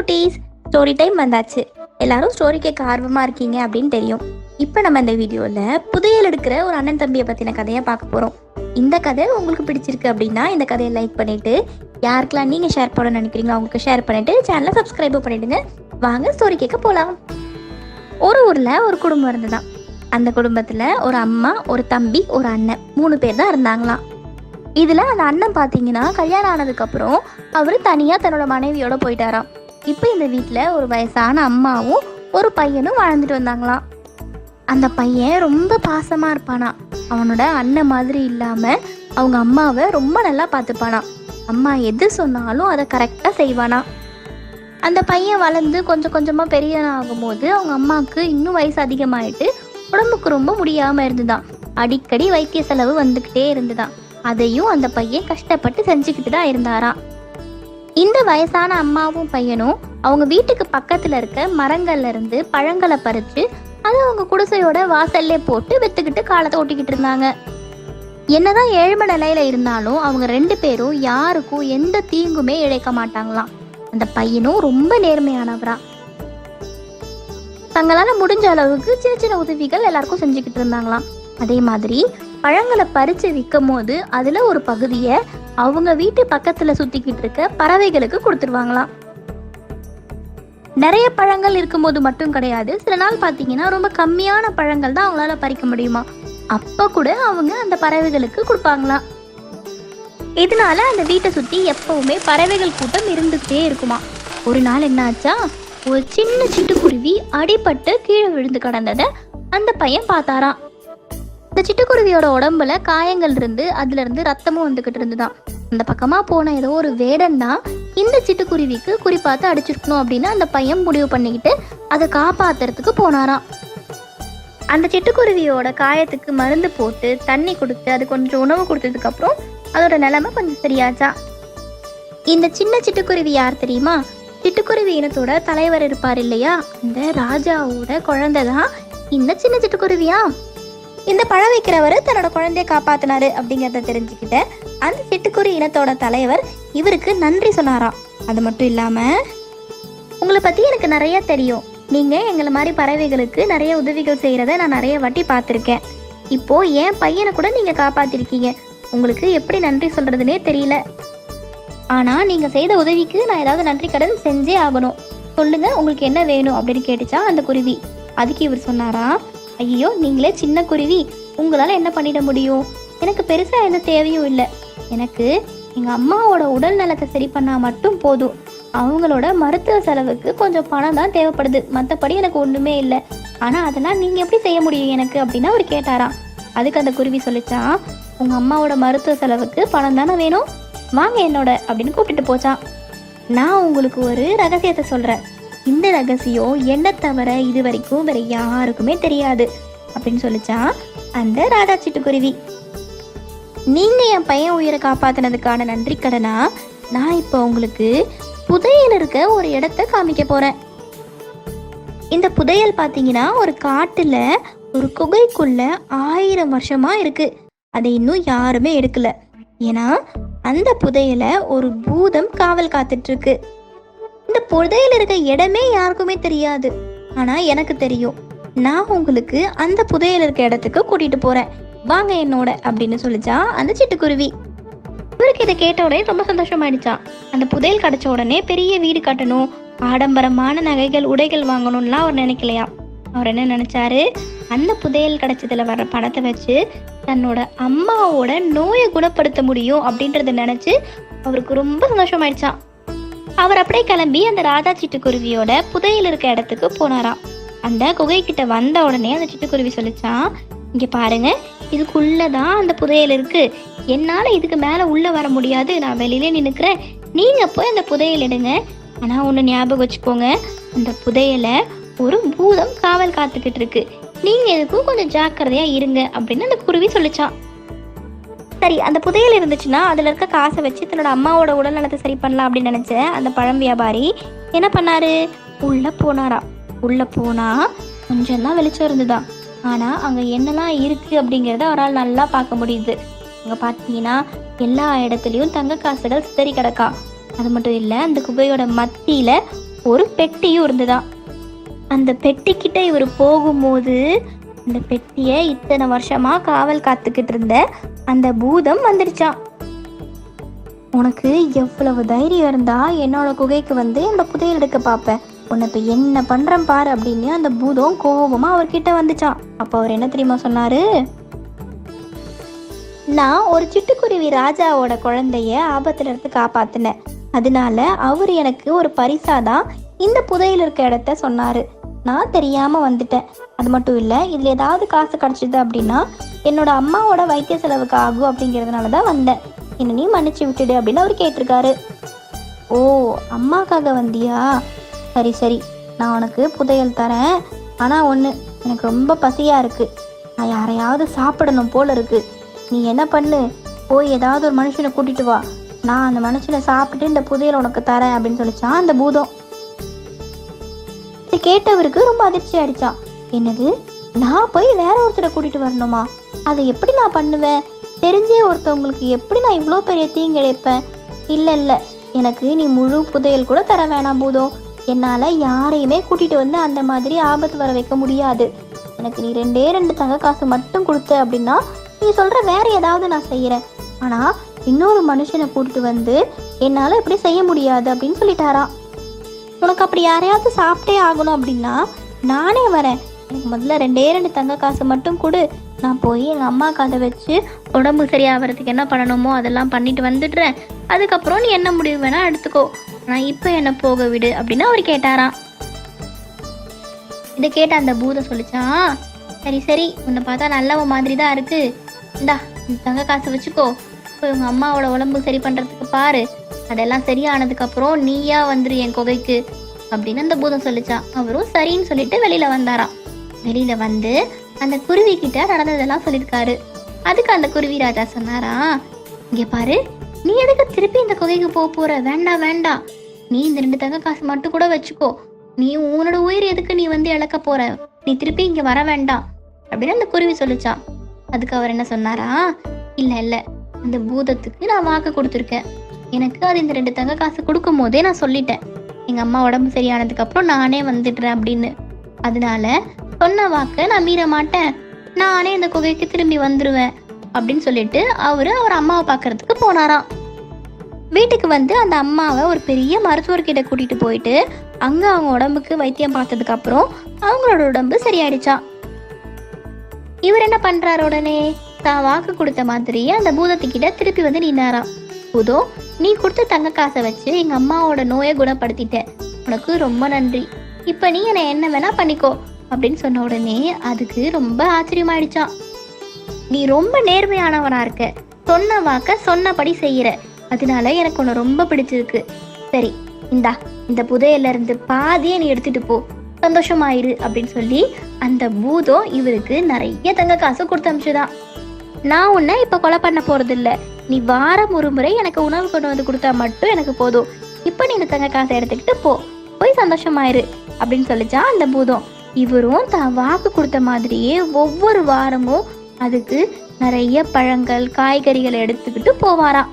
குட்டீஸ், story time வந்தாச்சு. எல்லாரும் ஸ்டோரி கேட்க ஆர்வமா இருக்கீங்க அப்படின்னு தெரியும். இப்போ நம்ம இந்த வீடியோவில் புதையல் எடுக்கிற ஒரு அண்ணன் தம்பியை பற்றின கதையை பார்க்க போகிறோம். இந்த கதை உங்களுக்கு பிடிச்சிருக்கு அப்படின்னா இந்த கதையை லைக் பண்ணிவிட்டு, யாருக்கெல்லாம் நீங்கள் ஷேர் பண்ண நினைக்கிறீங்களோ அவங்களுக்கு ஷேர் பண்ணிவிட்டு சேனலை சப்ஸ்கிரைபும் பண்ணிவிடுங்க. வாங்க ஸ்டோரி கேட்க போகலாம். ஒரு ஊரில் ஒரு குடும்பம் இருந்துதான். அந்த குடும்பத்தில் ஒரு அம்மா, ஒரு தம்பி, ஒரு அண்ணன், 3 பேர் தான் இருந்தாங்களாம். இதில் அந்த அண்ணன் பார்த்தீங்கன்னா கல்யாணம் ஆனதுக்கப்புறம் அவர் தனியாக தன்னோட மனைவியோட போயிட்டாராம். இப்போ இந்த வீட்டில் ஒரு வயசான அம்மாவும் ஒரு பையனும் வாழ்ந்துட்டு வந்தாங்களாம். அந்த பையன் ரொம்ப பாசமாக இருப்பானா. அவனோட அண்ணன் மாதிரி இல்லாமல் அவங்க அம்மாவை ரொம்ப நல்லா பார்த்துப்பானா. அம்மா எது சொன்னாலும் அதை கரெக்டாக செய்வானா. அந்த பையன் வளர்ந்து கொஞ்சம் கொஞ்சமாக பெரிய ஆகும்போது அவங்க அம்மாவுக்கு இன்னும் வயசு அதிகமாயிட்டு உடம்புக்கு ரொம்ப முடியாமல் இருந்துதான். அடிக்கடி வைத்திய செலவு வந்துக்கிட்டே இருந்துதான். அதையும் அந்த பையன் கஷ்டப்பட்டு செஞ்சுக்கிட்டு தான் இருந்தாராம். இந்த வயசான அம்மாவும் பையனும் அவங்க வீட்டுக்கு பக்கத்துல இருக்க மரங்கள்ல இருந்து பழங்களை பறிச்சு அதை அவங்க குடிசையோட வாசல்லே போட்டு வித்துக்கிட்டு காலத்தை ஓட்டிக்கிட்டு இருந்தாங்க. என்னதான் ஏழ்மை நிலையில இருந்தாலும் அவங்க 2 பேரும் யாருக்கும் எந்த தீங்குமே இழைக்க மாட்டாங்களாம். அந்த பையனும் ரொம்ப நேர்மையானவரா. தங்களால முடிஞ்ச அளவுக்கு சின்ன சின்ன உதவிகள் எல்லாருக்கும் செஞ்சுக்கிட்டு இருந்தாங்களாம். அதே மாதிரி பழங்களை பறிச்சு விற்கும் போது அதுல ஒரு பகுதியை அவங்க வீட்டு பக்கத்துல சுத்திக்கிட்டு இருக்க பறவைகளுக்கு கொடுத்துருவாங்களாம். நிறைய பழங்கள் இருக்கும்போது மட்டும் கிடையாது, சில நாள் பார்த்தீங்கன்னா ரொம்ப கம்மியான பழங்கள் தான் அவங்களால பறிக்க முடியுமா. அப்ப கூட அவங்க அந்த பறவைகளுக்கு கொடுப்பாங்களாம். இதனால அந்த வீட்டை சுத்தி எப்பவுமே பறவைகள் கூட்டம் இருந்துகிட்டே இருக்குமா. ஒரு நாள் என்ன ஆச்சா, ஒரு சின்ன சிட்டுக்குருவி அடிபட்டு கீழே விழுந்து கிடந்ததை அந்த பையன் பார்த்தாராம். இந்த சிட்டுக்குருவியோட உடம்புல காயங்கள் இருந்து அதுல இருந்து ரத்தமும் வந்துகிட்டு இருந்துதான். அந்த பக்கமா போன ஏதோ ஒரு வேடன் தான் இந்த சிட்டுக்குருவிக்கு குறிப்பாத்து அடிச்சிருக்கணும் அப்படின்னு அந்த பையன் முடிவு பண்ணிக்கிட்டு அதை காப்பாத்துறதுக்கு போனாராம். அந்த சிட்டுக்குருவியோட காயத்துக்கு மருந்து போட்டு தண்ணி கொடுத்து அது கொஞ்சம் உணவு கொடுத்ததுக்கு அப்புறம் அதோட நிலைமை கொஞ்சம் சரியாச்சா. இந்த சின்ன சிட்டுக்குருவி யார் தெரியுமா? சிட்டுக்குருவி இனத்தோட தலைவர் இருப்பார் இல்லையா, அந்த ராஜாவோட குழந்தை தான் இந்த சின்ன சிட்டுக்குருவியா. இந்த பழம் வைக்கிறவர் தன்னோட குழந்தைய காப்பாத்தினாரு அப்படிங்கிறத தெரிஞ்சுக்கிட்ட அந்த சிட்டுக்குருவி இனத்தோட தலைவர் இவருக்கு நன்றி சொன்னாராம். அது மட்டும் இல்லாம, உங்களை பத்தி எனக்கு நிறைய தெரியும், நீங்க எங்களை மாதிரி பறவைகளுக்கு நிறைய உதவிகள் செய்யறத நான் நிறைய வாட்டி பார்த்துருக்கேன். இப்போ என் பையனை கூட நீங்க காப்பாத்திருக்கீங்க. உங்களுக்கு எப்படி நன்றி சொல்றதுன்னே தெரியல. ஆனா நீங்க செய்த உதவிக்கு நான் ஏதாவது நன்றி கடன் செஞ்சே ஆகணும். சொல்லுங்க உங்களுக்கு என்ன வேணும் அப்படின்னு கேட்டுச்சா அந்த குருவி. அதுக்கு இவர் சொன்னாரா, ஐயோ நீங்களே சின்ன குருவி, உங்களால என்ன பண்ணிட முடியும்? எனக்கு பெருசா எந்த தேவையும் இல்லை. எனக்கு எங்க அம்மாவோட உடல் நலத்தை சரி பண்ணா மட்டும் போதும். அவங்களோட மருத்துவ செலவுக்கு கொஞ்சம் பணம் தான் தேவைப்படுது, மற்றபடி எனக்கு ஒண்ணுமே இல்லை. ஆனா அதெல்லாம் நீங்க எப்படி செய்ய முடியும் எனக்கு அப்படின்னு அவர் கேட்டாராம். அதுக்கு அந்த குருவி சொல்லிச்சா, உங்க அம்மாவோட மருத்துவ செலவுக்கு பணம் தானே வேணும், வாங்க என்னோட அப்படின்னு கூப்பிட்டுட்டு போச்சான். நான் உங்களுக்கு ஒரு ரகசியத்தை சொல்றேன். இந்த ரகசியம் என்ன தவிர இது வரைக்கும் வேற யாருக்குமே தெரியாது அப்படின்னு சொல்லிச்சான் அந்த ராஜா சிட்டுக்குருவி. நீங்க என் பையன் உயிரை காப்பாத்தினதுக்கான நன்றி கடனா நான் இப்போ உங்களுக்கு புதையல் இருக்க ஒரு இடத்த காமிக்க போறேன். இந்த புதையல் பாத்தீங்கன்னா ஒரு காட்டுல ஒரு குகைக்குள்ள 1000 வருஷமா இருக்கு. அதை இன்னும் யாருமே எடுக்கல. ஏன்னா அந்த புதையலை ஒரு பூதம் காவல் காத்துட்டு இருக்கு. இந்த புதையல் இருக்க இடமே யாருக்குமே தெரியாது, ஆனா எனக்கு தெரியும். நான் உங்களுக்கு அந்த புதையல் இருக்க இடத்துக்கு கூட்டிட்டு போறேன், வாங்க என்னோட அப்படின்னு சொல்லிச்சா அந்த சிட்டுக்குருவி. இவருக்கு இதை கேட்ட உடனே ரொம்ப சந்தோஷமாயிடுச்சான். அந்த புதையல் கிடைச்ச உடனே பெரிய வீடு கட்டணும், ஆடம்பரமான நகைகள் உடைகள் வாங்கணும்லாம் அவர் நினைக்கலையா. அவர் என்ன நினைச்சாரு, அந்த புதையல் கிடைச்சதுல வர பணத்தை வச்சு தன்னோட அம்மாவோட நோயை குணப்படுத்த முடியும் அப்படின்றத நினைச்சு அவருக்கு ரொம்ப சந்தோஷமாயிடுச்சான். அவர் அப்படியே கிளம்பி அந்த ராஜா சிட்டுக்குருவியோட புதையல் இருக்க இடத்துக்கு போனாராம். அந்த குகை கிட்ட வந்த உடனே அந்த சிட்டுக்குருவி சொல்லிச்சான், இங்க பாருங்க, இதுக்குள்ளதான் அந்த புதையல் இருக்கு. என்னால இதுக்கு மேல உள்ள வர முடியாது, நான் வெளியிலே நின்னுக்கிறேன், நீங்க போய் அந்த புதையல் எடுங்க. ஆனா ஒண்ணு ஞாபகம் வச்சுக்கோங்க, அந்த புதையலை ஒரு பூதம் காவல் காத்துக்கிட்டு இருக்கு, நீங்க எதுக்கும் கொஞ்சம் ஜாக்கிரதையா இருங்க அப்படின்னு அந்த குருவி சொல்லிச்சான். சரி, அந்த புதையல் இருந்துச்சுன்னா அதில் இருக்க காசை வச்சு தன்னோட அம்மாவோட உடல் நலத்தை சரி பண்ணலாம் அப்படின்னு நினச்ச அந்த பழம் வியாபாரி என்ன பண்ணாரு, உள்ளே போனாரா. உள்ளே போனால் கொஞ்சம் தான் வெளிச்சம் இருந்துதான். ஆனால் அங்கே என்னெல்லாம் இருக்குது அப்படிங்கிறத அவரால் நல்லா பார்க்க முடியுது. அங்கே பார்த்தீங்கன்னா எல்லா இடத்துலையும் தங்க காசுகள் சிதறி கிடக்கா. அது மட்டும் இல்லை, அந்த குகையோட மத்தியில் ஒரு பெட்டியும் இருந்துதான். அந்த பெட்டிக்கிட்ட இவர் போகும்போது அந்த பெட்டியை இத்தனை வருஷமா காவல் காத்துக்கிட்டு இருந்த அந்த பூதம் வந்துடுச்சான். உனக்கு எவ்வளவு தைரியம் இருந்தா என்னோட குகைக்கு வந்து என்னோட புதையல் எடுக்க பார்ப்பேன், உன்னை இப்போ என்ன பண்றேன் பாரு அப்படின்னு அந்த பூதம் கோபமா அவர்கிட்ட வந்துச்சான். அப்போ அவர் என்ன தெரியுமா சொன்னாரு, நான் ஒரு சிட்டுக்குருவி ராஜாவோட குழந்தைய ஆபத்துல இருந்து காப்பாத்தினேன், அதனால அவர் எனக்கு ஒரு பரிசாதான் இந்த புதையல் இருக்க இடத்த சொன்னாரு. நான் தெரியாம வந்துட்டேன். அது மட்டும் இல்லை, இதுல ஏதாவது காசு கிடைச்சிது அப்படின்னா என்னோட அம்மாவோட வைத்திய செலவுக்கு ஆகும் அப்படிங்கிறதுனால தான் வந்தேன், என்ன நீ மன்னிச்சு விட்டுடு அப்படின்னு அவர் கேட்டிருக்காரு. ஓ, அம்மாக்காக வந்தியா? சரி சரி, நான் உனக்கு புதையல் தரேன். ஆனால் ஒன்று, எனக்கு ரொம்ப பசியாக இருக்குது, நான் யாரையாவது சாப்பிடணும் போல இருக்கு. நீ என்ன பண்ணு, போய் ஏதாவது ஒரு மனுஷனை கூட்டிட்டு வா, நான் அந்த மனுஷனை சாப்பிட்டு இந்த புதையல் உனக்கு தரேன் அப்படின்னு சொல்லிச்சான் அந்த பூதம். இது கேட்டவருக்கு ரொம்ப அதிர்ச்சி ஆயிடுச்சான். என்னது, நான் போய் வேற ஒருத்தரை கூட்டிட்டு வரணுமா? அதை எப்படி நான் பண்ணுவேன்? தெரிஞ்சே ஒருத்தவங்களுக்கு எப்படி நான் இவ்வளோ பெரிய தீங்கு இழைப்பேன்? இல்லை இல்லை, எனக்கு நீ முழு புதையல் கூட தர வேணாம் பூதம். என்னால் யாரையுமே கூட்டிகிட்டு வந்து அந்த மாதிரி ஆபத்து வர வைக்க முடியாது. எனக்கு நீ 2 தங்க காசு மட்டும் கொடுத்த அப்படின்னா நீ சொல்கிற வேற ஏதாவது நான் செய்கிறேன். ஆனால் இன்னொரு மனுஷனை கூட்டிட்டு வந்து என்னால் இப்படி செய்ய முடியாது அப்படின்னு சொல்லிட்டாராம். உனக்கு அப்படி யாரையாவது சாப்பிட்டே ஆகணும் அப்படின்னா நானே வரேன். எனக்கு முதல்ல 2 தங்க காசு மட்டும் கொடு. நான் போய் எங்கள் அம்மா கதை வச்சு உடம்பு சரியாகிறதுக்கு என்ன பண்ணணுமோ அதெல்லாம் பண்ணிட்டு வந்துடுறேன். அதுக்கப்புறம் நீ என்ன முடிவு வேணா எடுத்துக்கோ, நான் இப்போ என்ன போக விடு அப்படின்னு அவர் கேட்டாராம். இதை கேட்ட அந்த பூதம் சொல்லிச்சான், சரி சரி, உன்னை பார்த்தா நல்லவ மாதிரி தான் இருக்கு, இந்தா இந்த தங்க காசு வச்சுக்கோ, இப்போ உங்கள் அம்மாவோட உடம்பு சரி பண்ணுறதுக்கு பாரு, அதெல்லாம் சரியானதுக்கப்புறம் நீயா வந்துரு என் குகைக்கு அப்படின்னு அந்த பூதம் சொல்லிச்சான். அவரும் சரின்னு சொல்லிட்டு வெளியில வந்தாராம். வெளியில வந்து அந்த குருவி கிட்ட நடந்ததெல்லாம் சொல்லியிருக்காரு. அதுக்கு அந்த குருவி ராஜா சொன்னாரா, இங்க பாரு, நீ எதுக்கு திருப்பி இந்த குகைக்கு போற? வேண்டாம் வேண்டாம், நீ இந்த 2 தங்க காசு மட்டும் கூட வச்சுக்கோ, நீ உன்னோட உயிர் எதுக்கு நீ வந்து இழக்க போற, நீ திருப்பி இங்க வர வேண்டாம் அப்படின்னு அந்த குருவி சொல்லிச்சான். அதுக்கு அவர் என்ன சொன்னாரா, இல்ல இல்ல, அந்த பூதத்துக்கு நான் வாக்கு கொடுத்துருக்கேன், எனக்கு அது இந்த 2 தங்க காசு கொடுக்கும் போதே நான் சொல்லிட்டேன், எங்க அம்மா உடம்பு சரியானதுக்கு அப்புறம் நானே வந்துடுறேன் அப்படின்னு. அதனால சொன்ன வாக்க நான் மீற மாட்டேன், நானே இந்த குகைக்கு திரும்பி வந்துருவேன் அப்படின்னு சொல்லிட்டு அவர் அம்மாவை பார்க்கறதுக்கு போனாராம். வீட்டுக்கு வந்து அந்த அம்மாவை ஒரு பெரிய மருத்துவர்கிட்ட கூட்டிட்டு போயிட்டு அங்க அவங்க உடம்புக்கு வைத்தியம் பார்த்ததுக்கு அப்புறம் அவங்களோட உடம்பு சரியாயிடுச்சான். இவர் என்ன பண்றாரு, உடனே தான் வாக்கு கொடுத்த மாதிரியே அந்த பூதத்துக்கிட்ட திருப்பி வந்து நின்னாராம். பூதம், நீ கொடுத்த தங்க காசை வச்சு எங்க அம்மாவோட நோயை குணப்படுத்திட்ட, உனக்கு ரொம்ப நன்றி, இப்ப நீ என்ன வேணா பண்ணிக்கோ அப்படின்னு சொன்ன உடனே அதுக்கு ரொம்ப ஆச்சரியமாயிடுச்சான். நீ ரொம்ப நேர்மையானவனா இருக்க, சொன்ன வாக்க சொன்னபடி செய்யற, அதனால எனக்கு உன்னை ரொம்ப பிடிச்சிருக்கு. சரி, இந்தா இந்த புதையல்ல இருந்து பாதியை நீ எடுத்துட்டு போ, சந்தோஷமாயிரு அப்படின்னு சொல்லி அந்த பூதம் இவருக்கு நிறைய தங்க காசு கொடுத்து அனுப்பிச்சுதான். நான் உன்னை இப்ப கொலை பண்ண போறது இல்ல, நீ வாரம் ஒரு முறை எனக்கு உணவு கொண்டு வந்து கொடுத்தா மட்டும் எனக்கு போதும், இப்ப நீ இந்த தங்க காசை எடுத்துக்கிட்டு போய் சந்தோஷமாயிரு அப்படின்னு சொல்லிச்சான் அந்த பூதம். இவரும் தான் வாக்கு கொடுத்த மாதிரியே ஒவ்வொரு வாரமும் அதுக்கு நிறைய பழங்கள் காய்கறிகளை எடுத்துக்கிட்டு போவாராம்.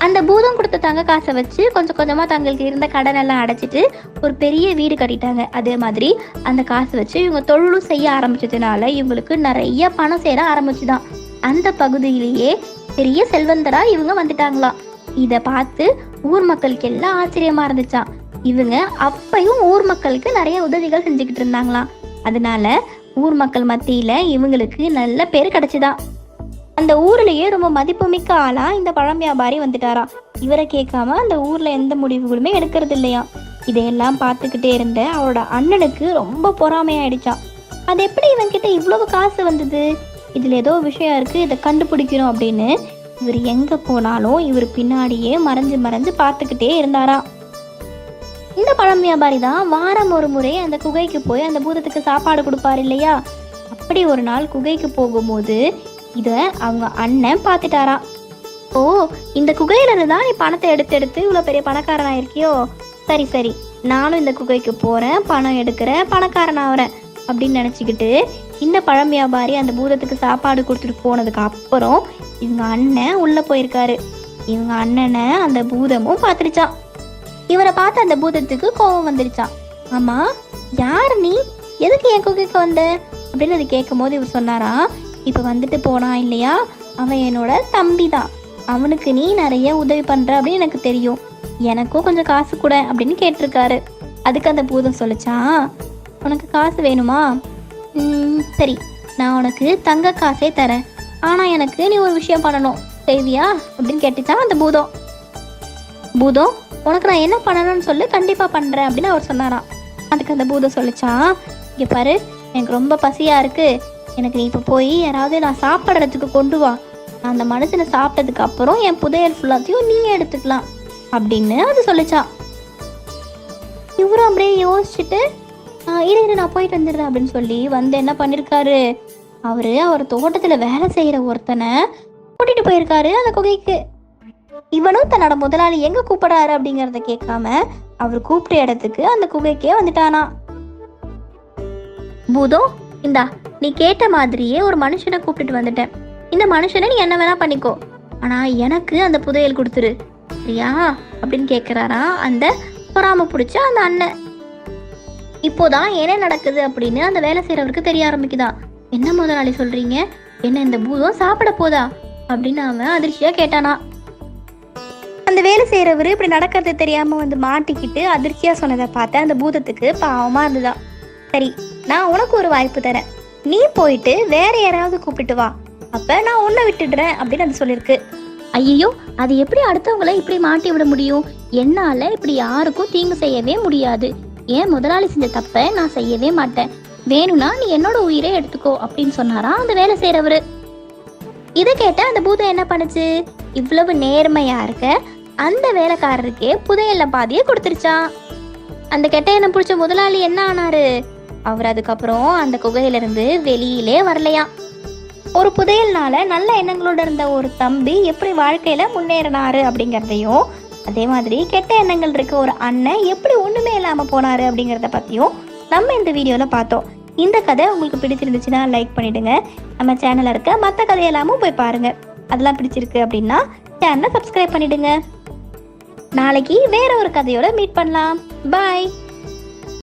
அந்த பூதம் கொடுத்த தங்க காசை வச்சு கொஞ்சம் கொஞ்சமா தங்களுக்கு இருந்த கடன் எல்லாம் அடைச்சிட்டு ஒரு பெரிய வீடு கட்டிட்டாங்க. அதே மாதிரி அந்த காசு வச்சு இவங்க தொழிலும் செய்ய ஆரம்பிச்சதுனால இவங்களுக்கு நிறைய பணம் சேர ஆரம்பிச்சுதான். அந்த பகுதியிலேயே பெரிய செல்வந்தரா இவங்க வந்துட்டாங்களாம். இத பார்த்து ஊர் மக்களுக்கு எல்லாம் ஆச்சரியமா இருந்துச்சான். இவங்க அப்பையும் ஊர் மக்களுக்கு நிறைய உதவிகள் செஞ்சுக்கிட்டு இருந்தாங்களாம். அதனால ஊர் மக்கள் மத்தியில இவங்களுக்கு நல்ல பேர் கிடைச்சுதான். அந்த ஊர்லயே ரொம்ப மதிப்புமிக்க ஆளா இந்த பழம் வியாபாரி வந்துட்டாராம். இவரை கேட்காம அந்த ஊர்ல எந்த முடிவுகளுமே எடுக்கிறது இல்லையா. இதையெல்லாம் பார்த்துக்கிட்டே இருந்த அவரோட அண்ணனுக்கு ரொம்ப பொறாமையாயிடுச்சான். அது எப்படி இவன் கிட்ட இவ்வளவு காசு வந்தது, இதுல ஏதோ விஷயம் இருக்கு, இதை கண்டுபிடிக்கணும் அப்படின்னு இவர் எங்க போனாலும் இவர் பின்னாடியே மறைஞ்சு மறைஞ்சு பார்த்துக்கிட்டே இருந்தாராம். இந்த பழம் வியாபாரி தான் வாரம் ஒரு முறை அந்த குகைக்கு போய் அந்த பூதத்துக்கு சாப்பாடு கொடுப்பாரு இல்லையா. அப்படி ஒரு நாள் குகைக்கு போகும்போது இத அவங்க அண்ணன் பார்த்துட்டாராம். ஓ, இந்த குகையில இருந்தா நீ பணத்தை எடுத்து இவ்வளவு பெரிய பணக்காரன் ஆயிருக்கியோ, சரி சரி, நானும் இந்த குகைக்கு போறேன், பணம் எடுக்கிறேன், பணக்காரன் ஆகிறேன் அப்படின்னு நினைச்சுக்கிட்டு இந்த பழம் வியாபாரி அந்த பூதத்துக்கு சாப்பாடு கொடுத்துட்டு போனதுக்கு அப்புறம் இவங்க அண்ணன் உள்ள போயிருக்காரு. இவங்க அண்ணனை அந்த பூதமும் பார்த்துருச்சான். இவரை பார்த்து அந்த பூதத்துக்கு கோபம் வந்துருச்சான். ஆமா, யார் நீ, எதுக்கு என் குகைக்கு வந்த அப்படின்னு அது கேட்கும் போது இவர் சொன்னாரா, இப்போ வந்துட்டு போனான் இல்லையா, அவன் என்னோட தம்பி தான். அவனுக்கு நீ நிறைய உதவி பண்ற அப்படின்னு எனக்கு தெரியும். எனக்கும் கொஞ்சம் காசு கூட அப்படின்னு கேட்டிருக்காரு. அதுக்கு அந்த பூதம் சொல்லிச்சான், உனக்கு காசு வேணுமா? சரி, நான் உனக்கு தங்க காசே தரேன். ஆனால் எனக்கு நீ ஒரு விஷயம் பண்ணணும், செய்வியா அப்படின்னு கேட்டுச்சான் அந்த பூதம். பூதம், உனக்கு நான் என்ன பண்ணணும்னு சொல்லி கண்டிப்பாக பண்ணுறேன் அப்படின்னு அவர் சொன்னாராம். அதுக்கு அந்த பூதம் சொல்லிச்சான், இங்கே பாரு, எனக்கு ரொம்ப பசியாக இருக்குது. எனக்கு நீ இப்போ போய் யாராவது நான் சாப்பிட்றதுக்கு கொண்டு வா. நான் அந்த மனுஷனை சாப்பிட்டதுக்கு அப்புறம் என் புதையல் ஃபுல்லாத்தையும் நீ எடுத்துக்கலாம் அப்படின்னு அது சொல்லிச்சான். இவரும் அப்படியே யோசிச்சுட்டு இரு நான் போயிட்டு வந்துடுறேன் அப்படின்னு சொல்லி வந்து என்ன பண்ணியிருக்காரு, அவர் தோட்டத்தில் வேலை செய்கிற ஒருத்தனை கூட்டிகிட்டு போயிருக்காரு அந்த குகைக்கு. இவனும் தன்னோட முதலாளி எங்கே கூப்பிடாரு அப்படிங்கிறத கேட்காம அவர் கூப்பிட்ட இடத்துக்கு அந்த குகைக்கே வந்துட்டானா. பூதம், இந்தா நீ கேட்ட மாதிரியே ஒரு மனுஷனை கூப்பிட்டுட்டு வந்துட்டேன். இந்த மனுஷனை நீ என்ன வேணா பண்ணிக்கோ, ஆனா எனக்கு அந்த புதையல் கொடுத்துரு, சரியா அப்படின்னு கேட்குறாரா அந்த பொறாம பிடிச்ச அந்த அண்ணன். இப்போதான் என்ன நடக்குது அப்படின்னு அந்த வேலை செய்யறவருக்கு தெரிய ஆரம்பிக்குதா. என்ன முதலாளி சொல்றீங்க, என்ன இந்த பூதம் சாப்பிட போதா அப்படின்னு அவன் அதிர்ச்சியா கேட்டானா. அந்த வேலை செய்யறவரு இப்படி நடக்கிறது தெரியாம வந்து மாட்டிக்கிட்டு அதிர்ச்சியா சொன்னதை பார்த்த அந்த பூதத்துக்கு பாவமா இருந்ததா. சரி, நான் உனக்கு ஒரு வாய்ப்பு தரேன், நீ போயிட்டு வேற யாராவது கூப்பிட்டு வா, அப்ப நான் உன்னை விட்டுடுறேன் அப்படின்னு அது சொல்லியிருக்கு. ஐயோ, அது எப்படி அடுத்தவங்களை இப்படி மாட்டி விட முடியும்? என்னால இப்படி யாருக்கும் தீங்கு செய்யவே முடியாது. ஏன் முதலாளி செஞ்ச தப்ப நான் செய்யவே மாட்டேன். வேணும்னா நீ என்னோட உயிரை எடுத்துக்கோ அப்படின்னு சொன்னாரா அந்த வேலை செய்யறவரு. இதை கேட்ட அந்த பூதம் என்ன பண்ணுச்சு, இவ்வளவு நேர்மையா இருக்க அந்த வேலைக்காரருக்கே புதையல்ல பாதியை கொடுத்துருச்சான். அந்த கெட்ட எண்ணம் பிடிச்ச முதலாளி என்ன ஆனாரு, அவர் அதுக்கப்புறம் அந்த குகையிலிருந்து வெளியிலே வரலையா. ஒரு புதையல்னால நல்ல எண்ணங்களோட இருந்த ஒரு தம்பி எப்படி வாழ்க்கையில முன்னேறினாரு அப்படிங்கிறதையும், அதே மாதிரி கெட்ட எண்ணங்கள் இருக்க ஒரு அண்ணன் எப்படி ஒண்ணுமே இல்லாம போனாரு அப்படிங்கிறத பத்தியும் நம்ம இந்த வீடியோல பார்த்தோம். இந்த கதை உங்களுக்கு பிடிச்சிருந்துச்சுன்னா லைக் பண்ணிடுங்க. நம்ம சேனல்ல இருக்க மற்ற கதையெல்லாமும் போய் பாருங்க. அதெல்லாம் பிடிச்சிருக்கு அப்படின்னா சேனலை சப்ஸ்கிரைப் பண்ணிடுங்க. நாளைக்கு வேற ஒரு கதையோட மீட் பண்ணலாம். பாய்.